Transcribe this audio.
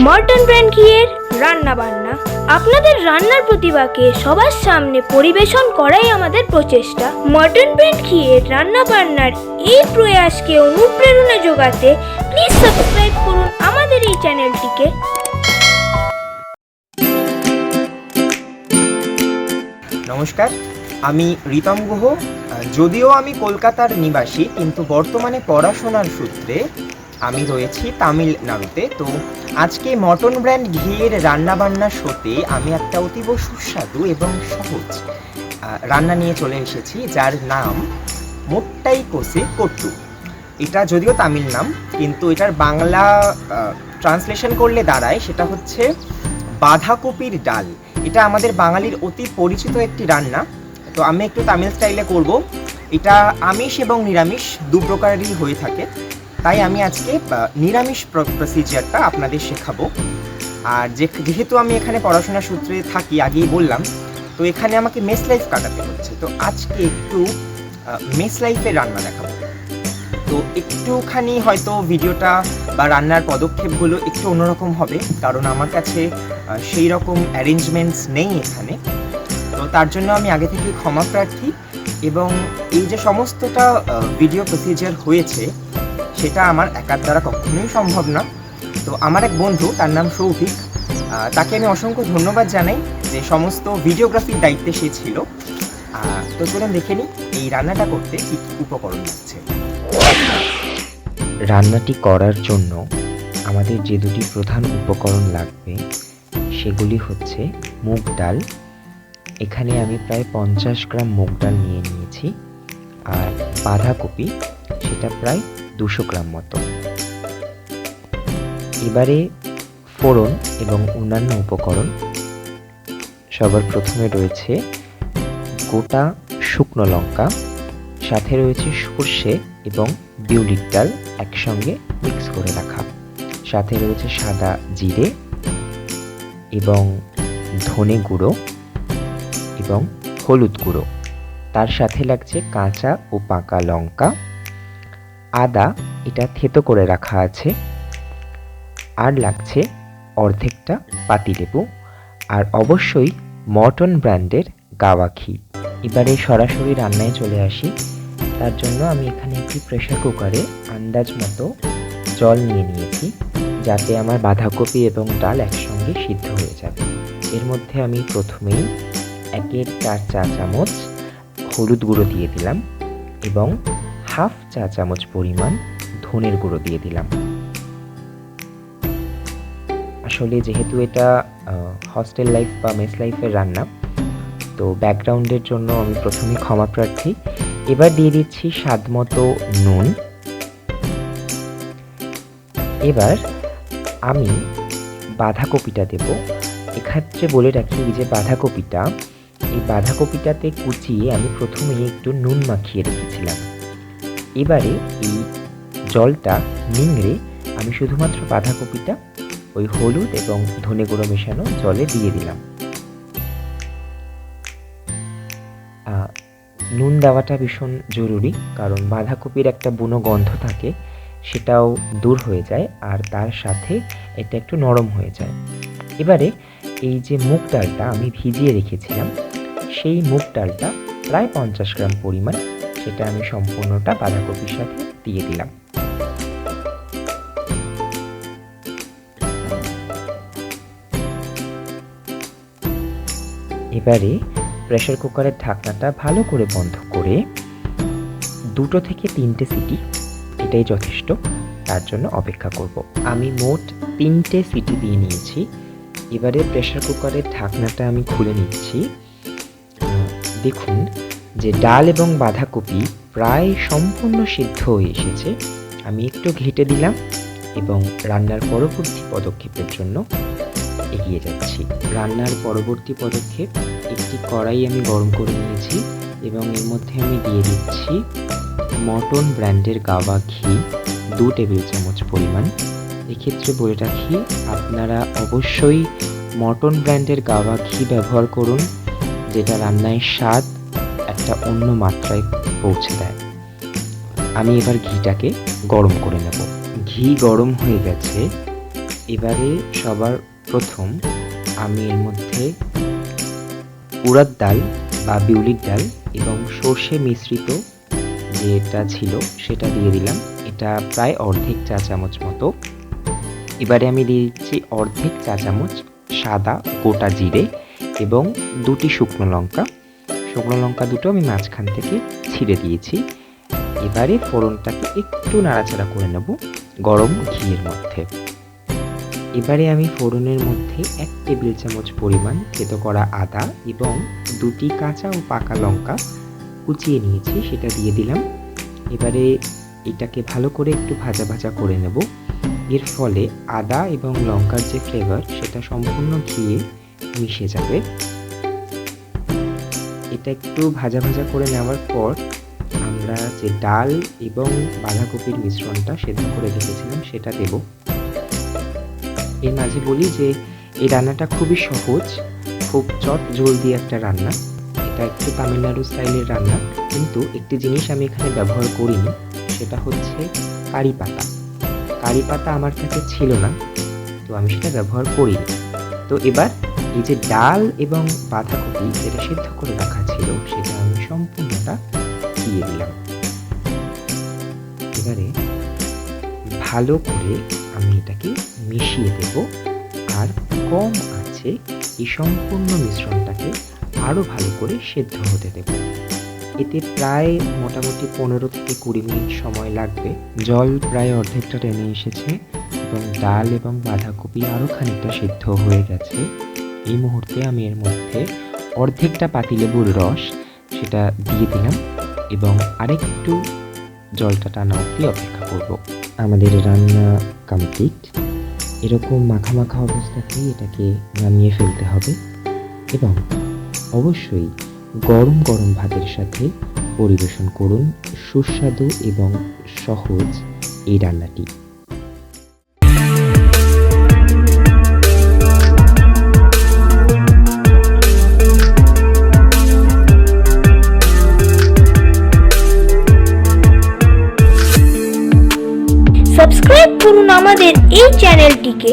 মর্টন brand ঘিয়ের রান্না বান্না। আপনাদের রান্নার প্রতিভাকে সবার সামনে পরিবেশন করাই আমাদের প্রচেষ্টা। মর্টন ব্র্যান্ড ঘিয়ের রান্না বান্নার এই প্রয়াসকে অনুপ্রেরণা যোগাতে প্লিজ সাবস্ক্রাইব করুন আমাদের এই চ্যানেলটিকে। নমস্কার, আমি রিতম গুহ। যদিও আমি কলকাতার নিবাসী, কিন্তু বর্তমানে পড়াশোনার সূত্রে আমি রয়েছি তামিলনাড়ুতে। তো আজকে মর্টন ব্র্যান্ড ঘিয়ের রান্নাবান্না শোতে আমি একটা অতীব সুস্বাদু এবং সহজ রান্না নিয়ে চলে এসেছি, যার নাম মোট্টাই কোসে কট্টু। এটা যদিও তামিল নাম, কিন্তু এটার বাংলা ট্রান্সলেশন করলে দাঁড়ায় সেটা হচ্ছে বাঁধাকপির ডাল। এটা আমাদের বাঙালির অতি পরিচিত একটি রান্না। তো আমি একটু তামিল স্টাইলে করব। এটা আমিষ এবং নিরামিষ দু প্রকারেরই হয়ে থাকে, তাই আমি আজকে নিরামিষ প্রসিজিয়ারটা আপনাদের শেখাবো। আর যেহেতু আমি এখানে পড়াশোনার সূত্রে থাকি, আগেই বললাম, তো এখানে আমাকে মেস লাইফ কাটাতে হচ্ছে। তো আজকে একটু মেস লাইফের রান্না দেখাবো। তো একটুখানি হয়তো ভিডিওটা বা রান্নার পদক্ষেপগুলো একটু অন্যরকম হবে, কারণ আমার কাছে সেই রকম অ্যারেঞ্জমেন্টস নেই এখানে। তো তার জন্য আমি আগে থেকে ক্ষমা প্রার্থী। এবং এই যে সমস্তটা ভিডিও প্রসিজার হয়েছে সেটা আমার একার দ্বারা কখনোই সম্ভব না। তো আমার এক বন্ধু, তার নাম সৌভিক, তাকে আমি অসংখ্য ধন্যবাদ জানাই যে সমস্ত ভিডিওগ্রাফির দায়িত্বে সে ছিল। তো চলুন দেখে নিই এই রান্নাটা করতে কী কী উপকরণ লাগছে। রান্নাটি করার জন্য আমাদের যে দুটি প্রধান উপকরণ লাগবে সেগুলি হচ্ছে মুগ ডাল। এখানে আমি প্রায় 50 গ্রাম মুগ ডাল নিয়ে নিয়েছি। আর বাঁধাকপি, সেটা প্রায় 200 গ্রাম মতো। এবারে ফোড়ন এবং অন্যান্য উপকরণ। সবার প্রথমে রয়েছে গোটা শুকনো লঙ্কা, সাথে রয়েছে সর্ষে এবং বিউলির ডাল একসঙ্গে মিক্স করে রাখা, সাথে রয়েছে সাদা জিরে এবং ধনে গুঁড়ো এবং হলুদ গুঁড়ো। তার সাথে লাগছে কাঁচা ও পাকা লঙ্কা, আদা, এটা থেতো করে রাখা আছে, আর লাগছে অর্ধেকটা পাতিলেবু, আর অবশ্যই মর্টন ব্র্যান্ডের গাওয়া ঘি। এবারে সরাসরি রান্নায় চলে আসি। তার জন্য আমি এখানে একটি প্রেসার কুকারে আন্দাজ মতো জল নিয়ে নিয়েছি, যাতে আমার বাঁধাকপি এবং ডাল একসঙ্গে সিদ্ধ হয়ে যাবে। এর মধ্যে আমি প্রথমেই 1/4 চা চামচ হলুদ গুঁড়ো দিয়ে দিলাম এবং 1/2 চা চামচ পরিমাণ ধনের গুঁড়ো দিয়ে দিলাম। আসলে যেহেতু এটা হস্টেল লাইফ বা মেস লাইফের রান্না, তো ব্যাকগ্রাউন্ডের জন্য আমি প্রথমে ক্ষমা প্রার্থী। এবার দিয়ে দিচ্ছি স্বাদ মতো নুন। এবার আমি বাঁধাকপিটা দেব। এক্ষেত্রে বলে রাখি যে এই বাঁধাকপিটাতে কুচিয়ে আমি প্রথমেই একটু নুন মাখিয়ে রেখেছিলাম। এবারে এই জলটা নিংড়ে আমি শুধুমাত্র বাঁধাকপিটা ওই হলুদ এবং ধনে গুঁড়ো মেশানো জলে দিয়ে দিলাম। নুন দেওয়াটা ভীষণ জরুরি, কারণ বাঁধাকপির একটা বুনো গন্ধ থাকে, সেটাও দূর হয়ে যায়, আর তার সাথে এটা একটু নরম হয়ে যায়। এবারে এই যে মুগ ডালটা আমি ভিজিয়ে রেখেছিলাম, সেই মুগ ডালটা প্রায় 50 গ্রাম পরিমাণ, সেটা আমি সম্পূর্ণটা বাঁধাকপির সাথে দিয়ে দিলাম। এবারে প্রেসার কুকারের ঢাকনাটা ভালো করে বন্ধ করে 2 থেকে 3টে সিটি, এটাই যথেষ্ট, তার জন্য অপেক্ষা করব। আমি মোট 3টে সিটি দিয়ে নিয়েছি। এবারে প্রেসার কুকারের ঢাকনাটা আমি খুলে নিচ্ছি। দেখুন যে ডাল এবং বাঁধাকপি প্রায় সম্পূর্ণ সিদ্ধ হয়ে এসেছে। আমি একটু ঘেঁটে দিলাম এবং রান্নার পরবর্তী পদক্ষেপের জন্য এগিয়ে যাচ্ছি। রান্নার পরবর্তী পদক্ষেপ, একটি কড়াই আমি গরম করে নিয়েছি এবং এর মধ্যে আমি দিয়ে দিচ্ছি মর্টন ব্র্যান্ডের গাওয়া ঘি 2 টেবিল চামচ পরিমাণ। এক্ষেত্রে বলে রাখি, আপনারা অবশ্যই মর্টন ব্র্যান্ডের গাওয়া ঘি ব্যবহার করুন, যেটা রান্নায় স্বাদ একটা অন্য মাত্রায় পৌঁছে দেয়। আমি এবার ঘিটাকে গরম করে নেব। ঘি গরম হয়ে গেছে, এবারে সবার প্রথম আমি এর মধ্যে উড়াদ ডাল বা বিউলির ডাল এবং সর্ষে মিশ্রিত যেটা ছিল সেটা দিয়ে দিলাম। এটা প্রায় অর্ধেক চা চামচ মতো। এবারে আমি দিয়ে দিচ্ছি অর্ধেক চা চামচ সাদা গোটা জিরে এবং 2টি শুকনো লঙ্কা। শুকনো লঙ্কা দুটো আমি মাঝখান থেকে ছিঁড়ে দিয়েছি। এবারে ফোড়নটাকে একটু নাড়াচাড়া করে নেব গরম ঘিয়ের মধ্যে। এবারে আমি ফোড়নের মধ্যে 1 টেবিল চামচ পরিমাণ থেতো করা আদা এবং 2টি কাঁচা ও পাকা লঙ্কা কুচিয়ে নিয়েছি সেটা দিয়ে দিলাম। এবারে এটাকে ভালো করে একটু ভাজা ভাজা করে নেব। এর ফলে আদা এবং লঙ্কার যে ফ্লেভার সেটা সম্পূর্ণ ঘিয়ে মিশে যাবে। এটা একটু ভাজা ভাজা করে নেওয়ার পর আমরা যে ডাল এবং বাঁধাকপির মিশ্রণটা সেদ্ধ করে রেখেছিলাম সেটা দেব। এর মাঝে বলি যে এই রান্নাটা খুবই সহজ, খুব চট জলদি একটা রান্না। এটা একটু তামিলনাড়ু স্টাইলের রান্না, কিন্তু একটি জিনিস আমি এখানে ব্যবহার করিনি, সেটা হচ্ছে কারি পাতা। কারি পাতা আমার কাছে ছিল না, তো আমি সেটা ব্যবহার করিনি। তো এবার এই যে ডাল এবং বাঁধাকপি যেটা সিদ্ধ করে রাখা ছিল সেটা আমি সম্পূর্ণটা দিয়ে দিলাম। এবারে ভালো করে আমি এটাকে মিশিয়ে দেব আর কম আঁচে এই সম্পূর্ণ মিশ্রণটাকে আরও ভালো করে সেদ্ধ হতে দেব। এতে প্রায় মোটামুটি 15 থেকে 20 মিনিট সময় লাগবে। জল প্রায় অর্ধেকটা টেনে এসেছে এবং ডাল এবং বাঁধাকপি আরও খানিকটা সিদ্ধ হয়ে গেছে। এই মুহূর্তে আমি এর মধ্যে অর্ধেকটা পাতিলেবুর রস সেটা দিয়ে দিলাম এবং আরেকটু জলটা টানা অবধি অপেক্ষা করব। আমাদের রান্না কমপ্লিট। এরকম মাখা মাখা অবস্থাতেই এটাকে নামিয়ে ফেলতে হবে এবং অবশ্যই গরম গরম ভাতের সাথে পরিবেশন করুন সুস্বাদু এবং সহজ এই রান্নাটি। সাবস্ক্রাইব করুন আমাদের এই চ্যানেলটিকে